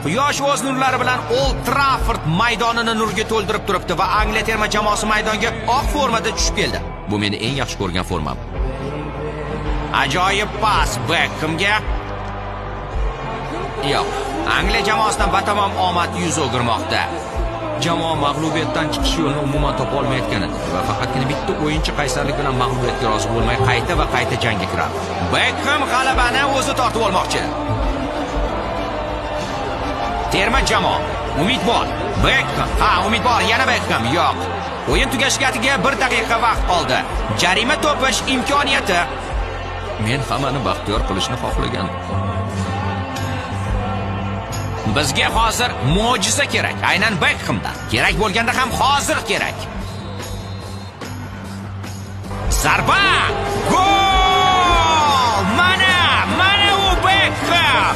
Quyosh o'z nurlari bilan Old Trafford maydonini nurga to'ldirib turibdi va Angliya terma jamoasi maydonga oq formada tushib keldi. Bu meni eng yaxshi ko'rgan formam. Ajoyib pas Beckhamga. Yo'q, Angliya jamoasidan batamom omad yuz o'girmoqda. Jamoa mag'lubiyatdan chiqish yo'lini umuman topa olmayotgan edi va faqatgina bitta o'yinchi qaysarlik bilan mag'lubiyatga rozi bo'lmay qayta jangga kiradi. Beckham g'alabani o'zi tortib olmoqchi. Terma jamoa umid bor. Beckham, umid bor, yana Beckham. Yo'q. O'yin tugashgatiga 1 daqiqa vaqt qoldi. Jarima to'pish imkoniyati. Men hammani baxtiyor qilishni xohlagandim. Bizga hozir mo'jiza kerak. Aynan Beckhamdan. Kerak bo'lganda ham hozir kerak. Zarba! Gol! Mana u Beckham!